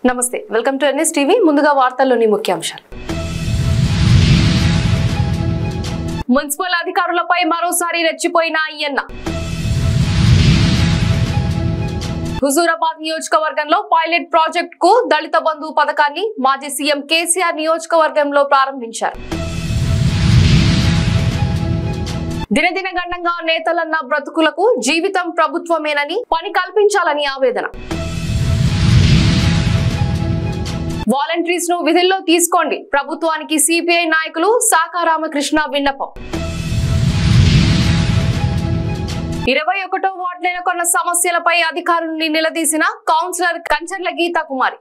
నమస్తే, welcome to NS TV. ముందుగా వార్తల్లోని ముఖ్యాంశాలు. మున్సిపల్ అధికారులపై మరోసారి రెచ్చిపోయిన అయ్యన్న. హుజూరాబాద్ నియోజకవర్గంలో పైలట్ ప్రాజెక్ట్ కు దళిత బంధు పథకాన్ని మాజీ సీఎం కేసీఆర్ నియోజకవర్గంలో ప్రారంభించారు. దినదిన గండంగా నేతలన్న బ్రతుకులకు జీవితం ప్రభుత్వమేనని పని కల్పించాలని ఆవేదన. వాలంటీర్స్ ను విధుల్లో తీసుకోండి, ప్రభుత్వానికి సిపిఐ నాయకులు సాకా రామకృష్ణ విన్నపం. 21వ వార్డు నెలకొన్న సమస్యలపై అధికారుల్ని నిలదీసిన కౌన్సిలర్ కంచర్ల గీతా కుమారి.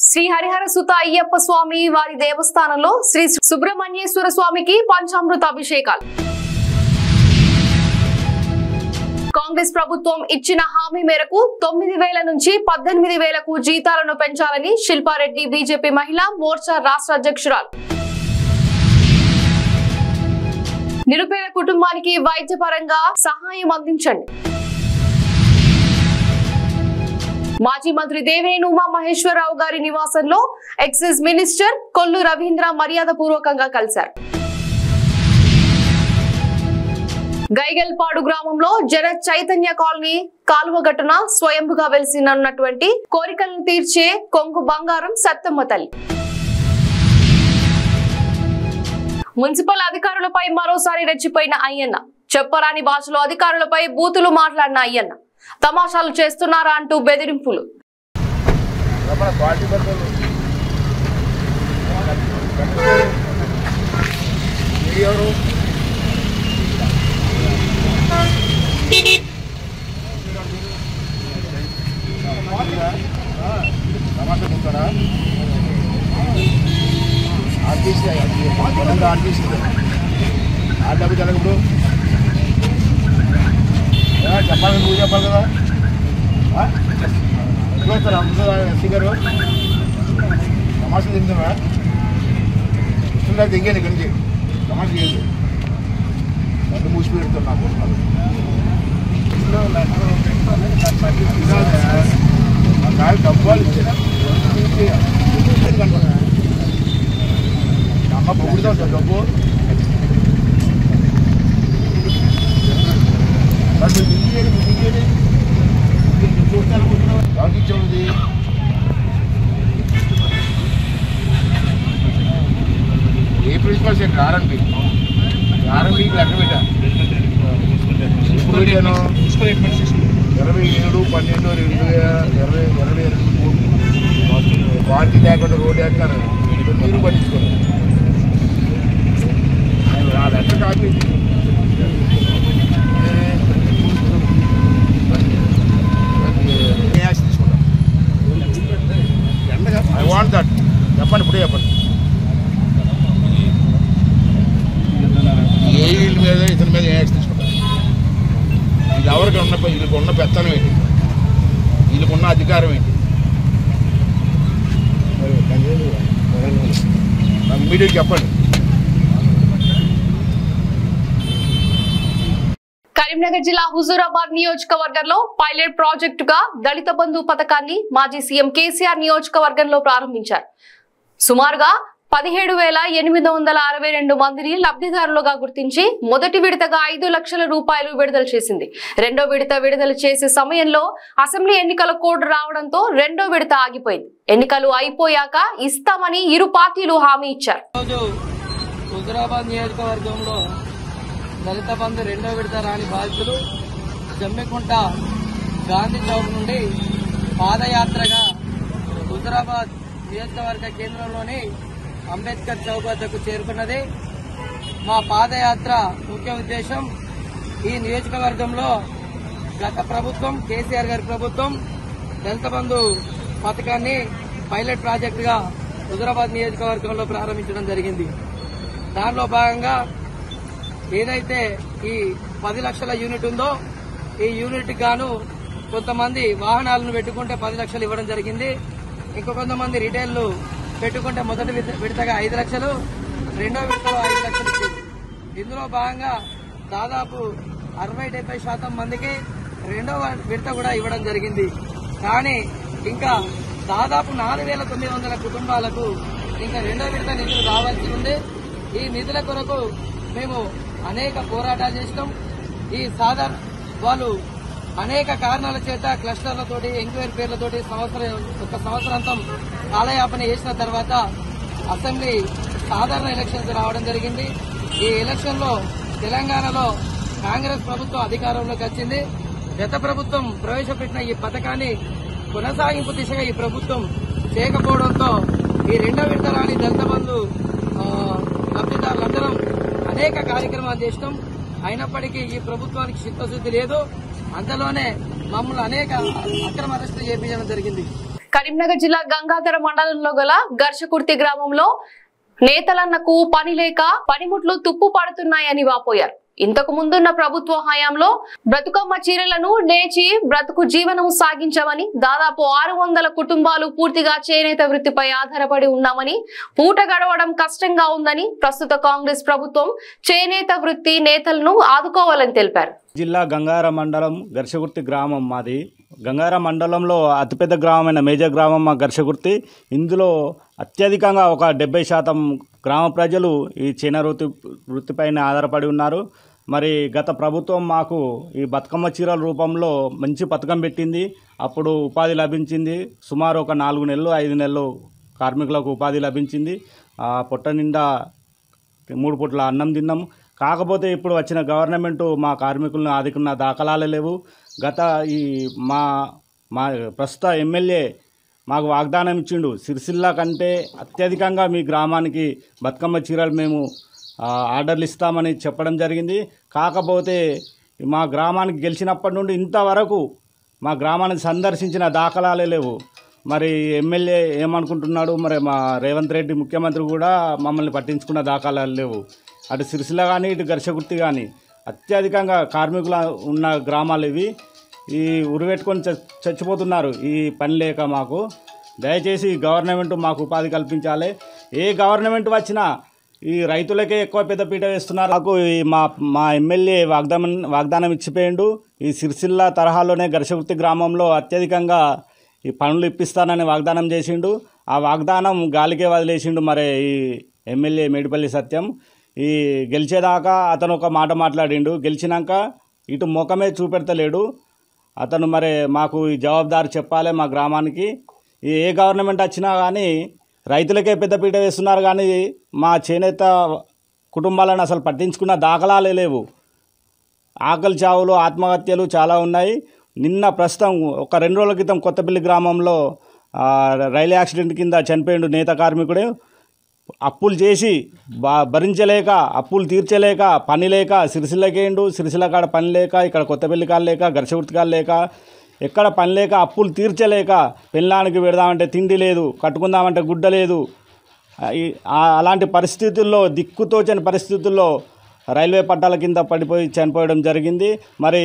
శ్రీ హరిహర సుత అయ్యప్ప స్వామి వారి దేవస్థానంలో శ్రీ సుబ్రహ్మణ్యేశ్వర స్వామికి పంచామృత అభిషేకాలు. కాంగ్రెస్ ప్రభుత్వం ఇచ్చిన హామీ మేరకు 9,000 నుంచి 18,000కు జీతాలను పెంచాలని శిల్పారెడ్డి బీజేపీ మహిళా మోర్చా రాష్ట్ర అధ్యక్షురాలు. నిరుపేద కుటుంబానికి వైద్యపరంగా సహాయం అందించండి. మాజీ మంత్రి దేవినేని ఉమా మహేశ్వరరావు గారి నివాసంలో ఎక్సైజ్ మినిస్టర్ కొల్లు రవీంద్ర మర్యాద పూర్వకంగా కలిశారు. గైగల్పాడు గ్రామంలో జన చైతన్య కాలనీ కాలువగట్టున స్వయంభుగా వెలిసినటువంటి కోరికలను తీర్చే కొంగు బంగారం సత్తమ్మ తల్లి. మున్సిపల్ అధికారులపై మరోసారి రెచ్చిపోయిన అయ్యన్న. చెప్పరాని భాషలో అధికారులపై బూతులు మాట్లాడిన అయ్యన్న. తమాషాలు చేస్తున్నారా అంటూ బెదిరింపులు. చెప్పాలి, నువ్వు చెప్పాలి కదా. సిగరు తమాషా తింటున్నా దింగాను ఇక్కడి నుంచి. తమాషా చేయదు, నన్ను మూసి పెడుతున్నా. డబ్బాలు ఇచ్చాను అమ్మ పొగుడుతావు సార్ డబ్బు. ఎవరికి ఇచ్చేది? ఏ ప్రిన్సిపల్ సెక్రటరీ ఆర్ఎండ్బికి లెక్క పెట్టా. ఇప్పుడు పెట్టాను 27/12/2022 పార్టీ లేకుండా రోడ్డు వేస్తారు. మీరు పట్టించుకోండి. ఆ లెక్క కాపీ తీసుకుంటాం. I want that. చెప్పండి, ఇప్పుడే చెప్పండి. ఏ వీళ్ళ మీద ఇతని మీద యాక్షన్ తీసుకుంటారు? ఇది ఎవరికి వీళ్ళకున్న పెత్తనం ఏంటి? వీళ్ళకున్న అధికారం ఏంటి? మీడియా చెప్పండి. కరీంనగర్ జిల్లా హుజూరాబాద్ నియోజకవర్గంలో పైలట్ ప్రాజెక్టుగా దళిత బంధు పథకాన్ని మాజీ సీఎం కేసీఆర్ నియోజకవర్గంలో ప్రారంభించారు. సుమారుగా 17,862 మందిని లబ్ధిదారులుగా గుర్తించి మొదటి విడతగా 5 లక్షల రూపాయలు విడుదల చేసింది. రెండో విడత విడుదల చేసే సమయంలో అసెంబ్లీ ఎన్నికల కోడ్ రావడంతో రెండో విడత ఆగిపోయింది. ఎన్నికలు అయిపోయాక ఇస్తామని ఇరు పార్టీలు హామీ ఇచ్చారు. హుజూరాబాద్ నియోజకవర్గంలో దళిత బంధు రెండో విడత రాని బాధితులు జమ్మికుంట గాంధీ చౌక్ నుండి పాదయాత్రగా హుజూరాబాద్ నియోజకవర్గ కేంద్రంలోని అంబేద్కర్ చౌక్ వద్దకు చేరుకున్నది. మా పాదయాత్ర ముఖ్య ఉద్దేశం ఈ నియోజకవర్గంలో గత ప్రభుత్వం కేసీఆర్ గారి ప్రభుత్వం దళిత బంధు పథకాన్ని పైలట్ ప్రాజెక్టుగా హుజూరాబాద్ నియోజకవర్గంలో ప్రారంభించడం జరిగింది. దానిలో భాగంగా ఏదైతే ఈ 10 లక్షల యూనిట్ ఉందో ఈ యూనిట్ గాను కొంతమంది వాహనాలను పెట్టుకుంటే 10 లక్షలు ఇవ్వడం జరిగింది. ఇంకో కొంతమంది రిటైల్ పెట్టుకుంటే మొదటి విడతగా 5 లక్షలు, రెండో విడతలో 5 లక్షలు ఇచ్చింది. ఇందులో భాగంగా దాదాపు 60-70% మందికి రెండవ విడత కూడా ఇవ్వడం జరిగింది. కానీ ఇంకా దాదాపు 4,900 కుటుంబాలకు ఇంకా రెండో విడత నిధులు రావాల్సి ఉంది. ఈ నిధుల కొరకు మేము అనేక పోరాటాలు చేసినాం. ఈ వాళ్ళు అనేక కారణాల చేత క్లస్టర్లతోటి ఎంక్వైరీ పేర్లతోటి ఒక సంవత్సరాంతం కాలయాపన చేసిన తర్వాత అసెంబ్లీ సాధారణ ఎలక్షన్స్ రావడం జరిగింది. ఈ ఎలక్షన్ లో తెలంగాణలో కాంగ్రెస్ ప్రభుత్వం అధికారంలోకి వచ్చింది. గత ప్రభుత్వం ప్రవేశపెట్టిన ఈ పథకాన్ని కొనసాగింపు దిశగా ఈ ప్రభుత్వం చేయకపోవడంతో ఈ రెండో విడత రాని దళిత బంధు లబ్ధిదారులందరం అనేక కార్యక్రమాలు చేసినాం. అయినప్పటికీ ఈ ప్రభుత్వానికి చిత్తశుద్ది లేదు. అంతలోనే మమ్మల్ని అనేక అక్రమ అరెస్టులు చేయించడం జరిగింది. కరీంనగర్ జిల్లా గంగాధర మండలంలో గల గర్షకుర్తి గ్రామంలో నేతలన్నకు పని లేక పనిముట్లు తుప్పు పడుతున్నాయని వాపోయారు. ఇంతకు ముందున్న ప్రభుత్వ హయాంలో బ్రతుకమ్మ చీరలను నేచి బ్రతుకు జీవనం సాగించామని, దాదాపు 600 కుటుంబాలు పూర్తిగా చేనేత వృత్తిపై ఆధారపడి ఉన్నామని, పూట గడవడం కష్టంగా ఉందని ప్రస్తుత కాంగ్రెస్ ప్రభుత్వం చేనేత వృత్తి నేతలను ఆదుకోవాలని తెలిపారు. జిల్లా గంగార మండలం గర్షకుర్తి గ్రామం మాది. గంగార మండలంలో అతిపెద్ద గ్రామమైన మేజర్ గ్రామం మా గర్షకుర్తి. ఇందులో అత్యధికంగా ఒక 70% గ్రామ ప్రజలు ఈ చేనేత వృత్తిపైన ఆధారపడి ఉన్నారు. మరి గత ప్రభుత్వం మాకు ఈ బతుకమ్మ చీరల రూపంలో మంచి పథకం పెట్టింది. అప్పుడు ఉపాధి లభించింది. సుమారు ఒక 4 నెలలు 5 నెలలు కార్మికులకు ఉపాధి లభించింది. పొట్ట నిండా 3 పూట్ల అన్నం తిన్నాం. కాకపోతే ఇప్పుడు వచ్చిన గవర్నమెంట్ మా కార్మికులను ఆదుకున్న దాఖలాలే లేవు. గత ఈ మా ప్రస్తుత ఎమ్మెల్యే మాకు వాగ్దానం ఇచ్చిండు, సిరిసిల్ల కంటే అత్యధికంగా మీ గ్రామానికి బతుకమ్మ చీరలు మేము ఆర్డర్లు ఇస్తామని చెప్పడం జరిగింది. కాకపోతే మా గ్రామానికి గెలిచినప్పటి నుండి ఇంతవరకు మా గ్రామాన్ని సందర్శించిన దాఖలాలే లేవు. మరి ఎమ్మెల్యే ఏమనుకుంటున్నాడు, మరి మా రేవంత్ రెడ్డి ముఖ్యమంత్రి కూడా మమ్మల్ని పట్టించుకున్న దాఖలాలు లేవు. అటు సిరిసిల్ల కానీ ఇటు గర్షకుర్తి కానీ అత్యధికంగా కార్మికులు ఉన్న గ్రామాలు ఇవి. ఈ ఉరిపెట్టుకొని చచ్చిపోతున్నారు ఈ పని లేక. మాకు దయచేసి గవర్నమెంట్ మాకు ఉపాధి కల్పించాలి. ఏ గవర్నమెంట్ వచ్చినా ఈ రైతులకే ఎక్కువ పెద్దపీట వేస్తున్నారు. నాకు మా ఎమ్మెల్యే వాగ్దానం ఇచ్చిపోయిండు. ఈ సిరిసిల్ల తరహాలోనే గర్షకుర్తి గ్రామంలో అత్యధికంగా ఈ పనులు ఇప్పిస్తానని వాగ్దానం చేసిండు. ఆ వాగ్దానం గాలికే వదిలేసిండు మరి ఈ ఎమ్మెల్యే మేడిపల్లి సత్యం. ఈ గెలిచేదాకా అతను ఒక మాట మాట్లాడిండు, గెలిచినాక ఇటు ముఖమే చూపెడతలేడు అతను. మరి మాకు ఈ జవాబుదారు చెప్పాలి మా గ్రామానికి. ఏ గవర్నమెంట్ వచ్చినా కానీ రైతులకే పెద్దపీట వేస్తున్నారు, కానీ మా చేనేత కుటుంబాలను అసలు పట్టించుకున్న దాఖలాలే లేవు. ఆకలి చావులు ఆత్మహత్యలు చాలా ఉన్నాయి. నిన్న ప్రస్తుతం ఒక 2 రోజుల క్రితం కొత్తపల్లి గ్రామంలో రైలు యాక్సిడెంట్ కింద చనిపోయిండు నేత కార్మికుడు. అప్పులు చేసి భరించలేక, అప్పులు తీర్చలేక, పని లేక సిరిసిల్లకేండు. సిరిసిల్ల కాడ పని లేక, ఇక్కడ కొత్తపల్లి కాడ లేక, గర్షకుర్తి కాడ లేక, ఎక్కడ పని లేక, అప్పులు తీర్చలేక, పెళ్ళానికి పెడదామంటే తిండి లేదు, కట్టుకుందామంటే గుడ్డ లేదు. అలాంటి పరిస్థితుల్లో, దిక్కుతోచని పరిస్థితుల్లో రైల్వే పట్టాల కింద పడిపోయి చనిపోవడం జరిగింది. మరి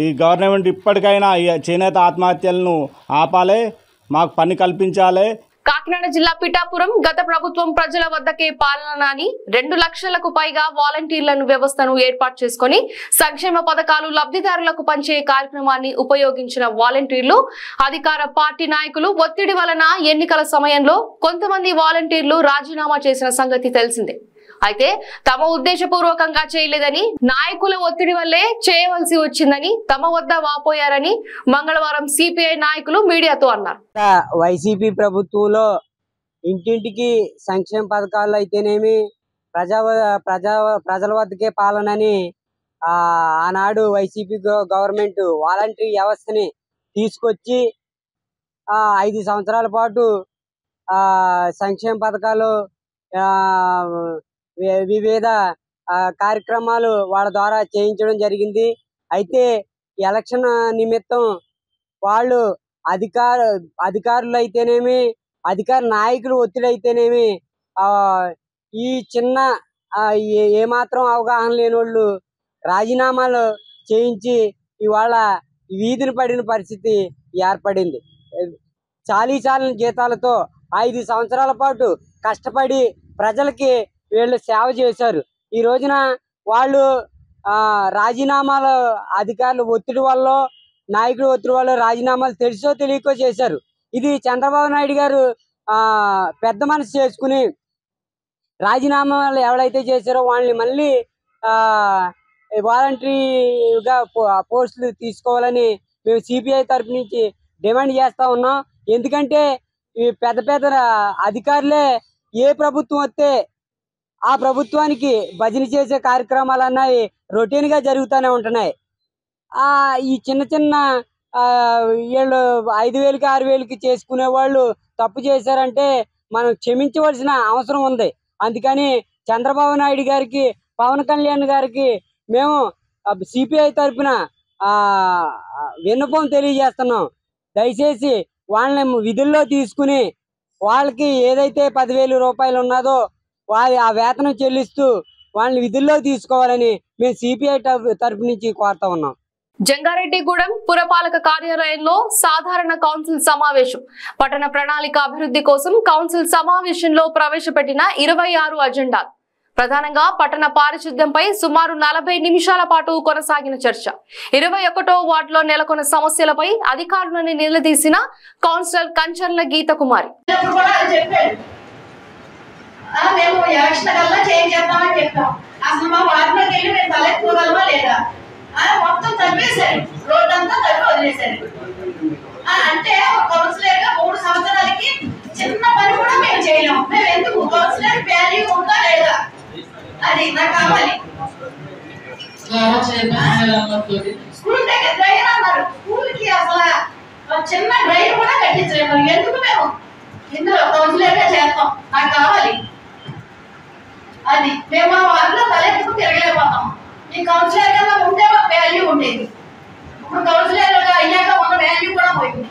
ఈ గవర్నమెంట్ ఇప్పటికైనా ఈ చేనేత ఆత్మహత్యలను ఆపాలి, మాకు పని కల్పించాలి. కాకినాడ జిల్లా పిఠాపురం గత ప్రభుత్వం ప్రజల వద్దకే పాలన అని 2 లక్షలకు పైగా వాలంటీర్లను వ్యవస్థను ఏర్పాటు చేసుకుని సంక్షేమ పథకాలు లబ్ధిదారులకు పంచే కార్యక్రమాన్ని ఉపయోగించిన వాలంటీర్లు, అధికార పార్టీ నాయకులు ఒత్తిడి వలన ఎన్నికల సమయంలో కొంతమంది వాలంటీర్లు రాజీనామా చేసిన సంగతి తెలిసిందే. అయితే తమ ఉద్దేశపూర్వకంగా చేయలేదని, నాయకుల ఒత్తిడి వల్లే చేయవలసి వచ్చిందని తమ వద్ద వాపోయారని మంగళవారం సిపిఐ నాయకులు మీడియాతో అన్నారు. వైసీపీ ప్రభుత్వంలో ఇంటింటికి సంక్షేమ పథకాలు అయితేనేమి ప్రజల వద్దకే పాలనని ఆనాడు వైసీపీ గవర్నమెంట్ వాలంటరీ వ్యవస్థని తీసుకొచ్చి 5 సంవత్సరాల పాటు సంక్షేమ పథకాలు వివిధ కార్యక్రమాలు వాళ్ళ ద్వారా చేయించడం జరిగింది. అయితే ఎలక్షన్ నిమిత్తం వాళ్ళు అధికారులు అయితేనేమి, అధికార నాయకులు ఒత్తిడి అయితేనేమి, ఈ చిన్న ఏమాత్రం అవగాహన లేని వాళ్ళు రాజీనామాలు చేయించి ఇవాళ వీధిని పడిన పరిస్థితి ఏర్పడింది. చాలీచాలని జీతాలతో 5 సంవత్సరాల పాటు కష్టపడి ప్రజలకి వీళ్ళు సేవ చేశారు. ఈ రోజున వాళ్ళు రాజీనామాల అధికారుల ఒత్తిడి వల్ల నాయకులు ఒత్తిడి వల్ల రాజీనామాలు తెలుసో తెలియకో చేశారు. ఇది చంద్రబాబు నాయుడు గారు పెద్ద మనసు చేసుకుని రాజీనామాలు ఎవరైతే చేశారో వాళ్ళని మళ్ళీ వాలంటరీగా పోస్టులు తీసుకోవాలని మేము సిపిఐ తరఫు నుంచి డిమాండ్ చేస్తా ఉన్నాం. ఎందుకంటే ఈ పెద్ద పెద్ద అధికారులే ఏ ప్రభుత్వం వస్తే ఆ ప్రభుత్వానికి భజన చేసే కార్యక్రమాలు అన్నవి రొటీన్ గా జరుగుతూనే ఉంటున్నాయి. ఈ చిన్న చిన్న వీళ్ళు 5,000కి 6,000కి చేసుకునే వాళ్ళు తప్పు చేశారంటే మనం క్షమించవలసిన అవసరం ఉంది. అందుకని చంద్రబాబు నాయుడు గారికి, పవన్ కళ్యాణ్ గారికి మేము సిపిఐ తరఫున విన్నపం తెలియజేస్తున్నాం. దయచేసి వాళ్ళని విధుల్లో తీసుకుని వాళ్ళకి ఏదైతే 10,000 రూపాయలు ఉన్నదో ఆ వేతనం చెల్లిస్తూ వాళ్ళని విధుల్లో తీసుకోవాలని మేము సిపిఐ తరఫు నుంచి కోరుతా ఉన్నాం. జంగారెడ్డిగూడెం పురపాలక కార్యాలయంలో సాధారణ కౌన్సిల్ సమావేశం. పట్టణ ప్రణాళిక అభివృద్ధి కోసం కౌన్సిల్ సమావేశంలో ప్రవేశపెట్టిన 26 అజెండాలు. ప్రధానంగా పట్టణ పారిశుద్ధ్యంపై సుమారు 40 నిమిషాల పాటు కొనసాగిన చర్చ. 21వ వార్డులో నెలకొన్న సమస్యలపై అధికారులను నిలదీసిన కౌన్సిలర్ కంచర్ల గీత కుమారి. మేము ఎలక్షన్ కల్లా చేంజ్ చేద్దామని చెప్పాం. అసలు మా వార్డులోకి వెళ్ళి మేము తలెత్తుకోగలమా లేదా? మొత్తం తవ్వేశారు, రోడ్డు అంతా తవ్వి వదిలేశారు. అంటే ఒక కౌన్సిలర్ గా 3 సంవత్సరాలకి చిన్న పని కూడా మేము చేయలేము. మేము ఎందుకు కౌన్సిలర్ వాల్యూ ఉందా లేదా అది నాకు కావాలి. స్కూల్ దగ్గర డ్రైన్ అన్నారు, స్కూల్ కి అసలు చిన్న డ్రైన్ కూడా కట్టించలేము. ఎందుకు మేము ఇందులో కౌన్సిలర్ గా చేస్తాం? నాకు కావాలి అది. మేము ఆ వార్డులో తలెత్తుకు తిరగలేకపోతాం. ఈ కౌన్సిలర్ గా ఉంటే మాకు వాల్యూ ఉండేది. ఇప్పుడు కౌన్సిలర్ గా అయ్యాక ఉన్న వాల్యూ కూడా పోయింది.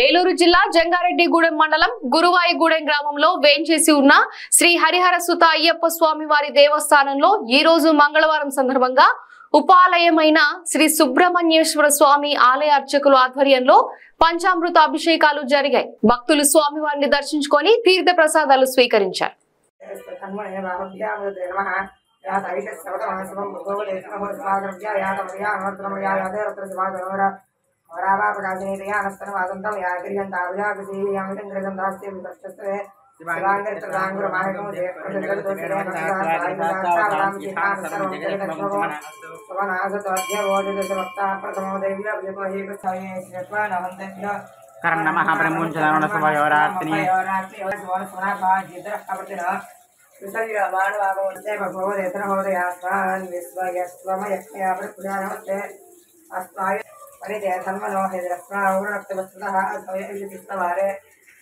ఏలూరు జిల్లా జంగారెడ్డిగూడెం మండలం గురువాయిగూడెం గ్రామంలో వేంచేసి ఉన్న శ్రీ హరిహర సుత అయ్యప్ప స్వామి వారి దేవస్థానంలో ఈ రోజు మంగళవారం సందర్భంగా ఉపాలయమైన శ్రీ సుబ్రహ్మణ్యేశ్వర స్వామి ఆలయ అర్చకుల ఆధ్వర్యంలో పంచామృత అభిషేకాలు జరిగాయి. భక్తులు స్వామివారిని దర్శించుకొని తీర్థ ప్రసాదాలు స్వీకరించారు.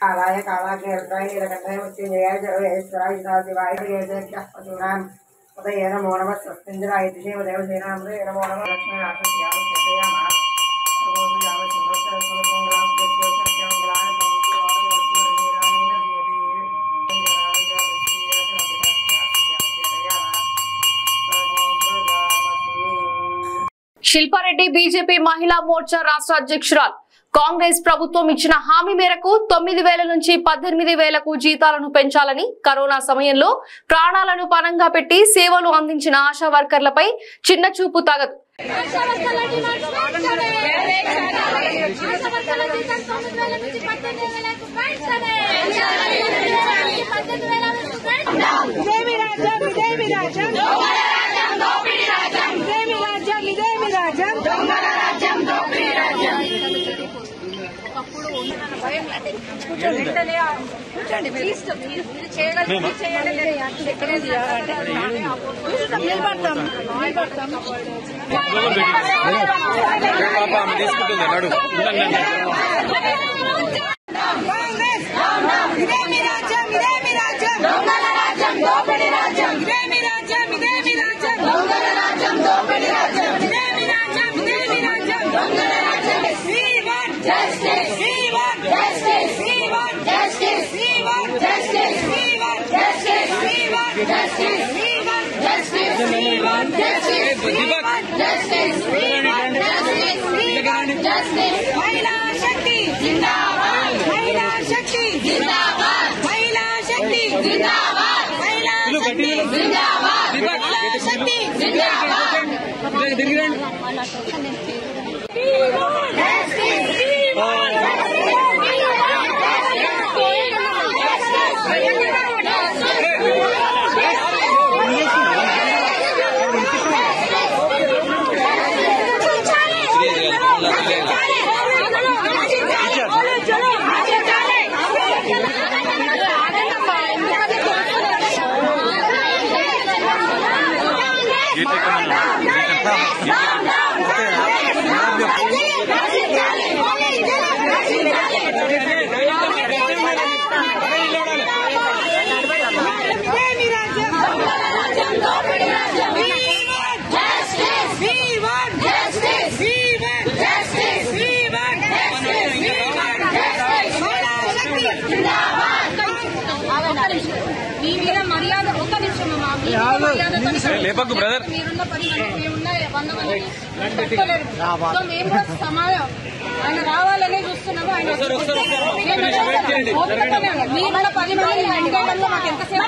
कालाय कालाग्ने रुद्राय नीलकण्ठाय मृत्युंजयाय जरवेश्वराय सदाशिवाय जयजयज्ञः उदये नमो नमः स्वस्तिञ्जराय दिशेव देवसेनामृते नमो नमः लक्ष्मी राक्षस्याम क्षेत्रयामः सर्वोपयाम सुभद्र समसंग्राम कृष्यस्य मंगलाय శిల్పారెడ్డి బీజేపీ మహిళా మోర్చా రాష్ట్ర అధ్యక్షురాలు. కాంగ్రెస్ ప్రభుత్వం ఇచ్చిన హామీ మేరకు 9,000 నుంచి 18,000కు జీతాలను పెంచాలని, కరోనా సమయంలో ప్రాణాలను పణంగా పెట్టి సేవలు అందించిన ఆశా వర్కర్లపై చిన్న చూపు తగదు. महिला शक्ति जिंदाबाद, महिला शक्ति जिंदाबाद, महिला शक्ति जिंदाबाद, महिला शक्ति जिंदाबाद. లేపకు బ్రదర్ మీరున్న 10 మంది మేమున్న 100 మంది సో మేము కూడా సమాజం ఆయన రావాలనే చూస్తున్నాము. ఆయన మీరున్న 10 మంది ఎండలో మాకు ఎంతసేపు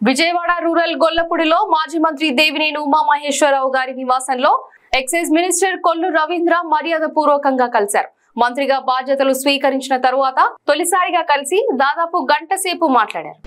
విజయవాడ రూరల్ గొల్లపూడిలో మాజీ మంత్రి దేవినేని ఉమామహేశ్వరరావు గారి నివాసంలో ఎక్సైజ్ మినిస్టర్ కొల్లు రవీంద్ర మర్యాద పూర్వకంగా కలిశారు. మంత్రిగా బాధ్యతలు స్వీకరించిన తరువాత తొలిసారిగా కలిసి దాదాపు గంట సేపు మాట్లాడారు.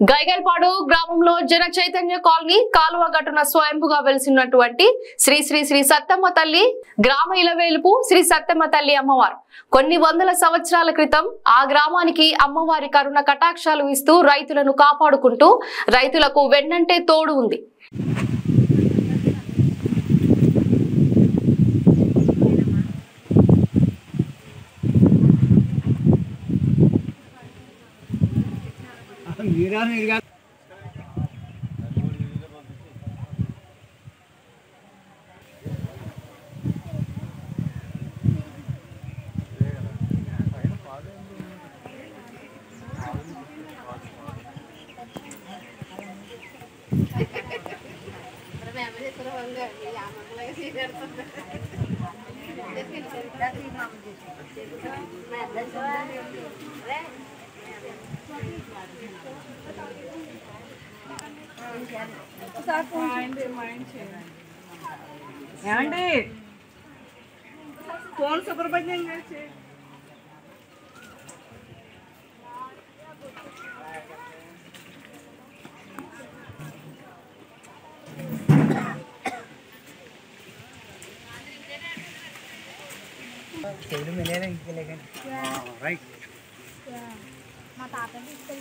గైగల్పాడు గ్రామంలో జన చైతన్య కాలనీ కాలువ గట్టున స్వయంపుగా వెలిసినటువంటి శ్రీ శ్రీ శ్రీ సత్తమ్మ తల్లి గ్రామ ఇలవేలుపు శ్రీ సత్తమ్మ తల్లి అమ్మవారు కొన్ని వందల సంవత్సరాల క్రితం ఆ గ్రామానికి అమ్మవారి కరుణ కటాక్షాలు ఇస్తూ రైతులను కాపాడుకుంటూ రైతులకు వెన్నంటే తోడు ఉంది. ఏమండి ఫోన్ సుప్రభాతం చేసి రైట్ మా తాత అయితే